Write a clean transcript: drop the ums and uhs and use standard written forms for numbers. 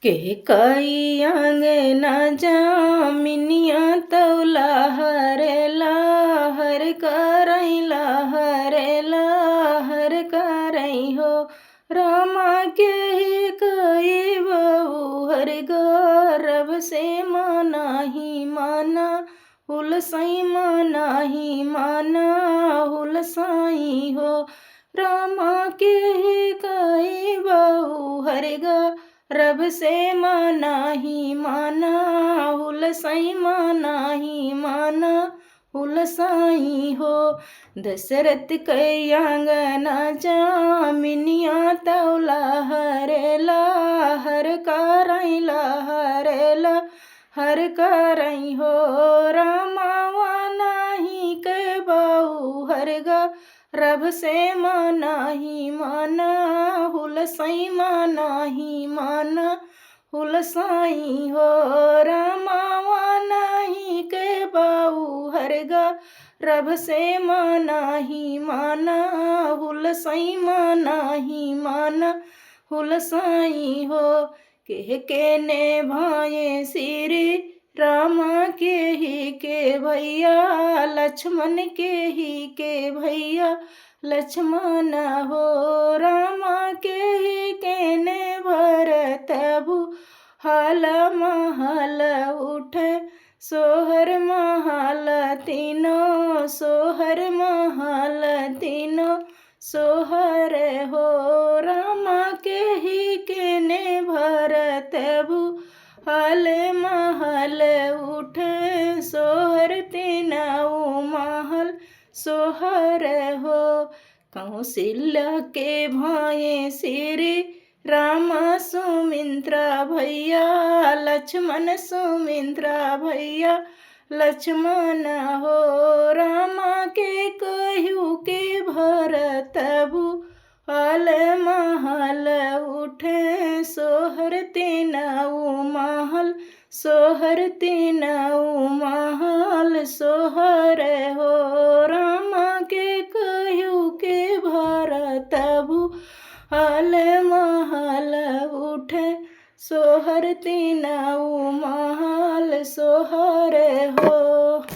के कई अंगना जामिनिया तौला हरेला हर करैला हरेला हर करई हो रामा के कई बहू हर गौरव से मनाही माना हुलसाई मनाही माना हुलसाई हो रामा के कई बहू हर रब से मनाही माना हुलसाई मनाही माना हुलसाई हो दशरथ कई आंगना जामिनिया तौला हरेला हर करैला हरेला हर करई हो रामावा नाही के बहू हर रब से मनाही माना हुलसाई मनाही माना हुलसाई हो रामावा नाही के बहू हर रब से मनाही माना हुलसाई मनाही माना हुलसाई हो के ने भाए श्री रामा के ही के भैया लक्ष्मण के ही के भैया लक्ष्मण हो रामा के ही के ने भरत भू हाल महल उठे सोहर महल तीनों सोहर महल तीनों सोहर हो रामा के ही के ने भरत भू हाल महल उठे सोहर तीनऊ महल सोहर हो कौशल्या के भाई श्री राम सुमित्रा भैया लक्ष्मण सुमित्रा भैया लक्ष्मण हो रामा के कहू के भरत भू हाल महल उठे सोहर तीनऊ महल सोहर तीनऊ महल सोहर हो रामा के कहू के भरत भू हाल महल उठे सोहर तीनऊ महल सोहर हो।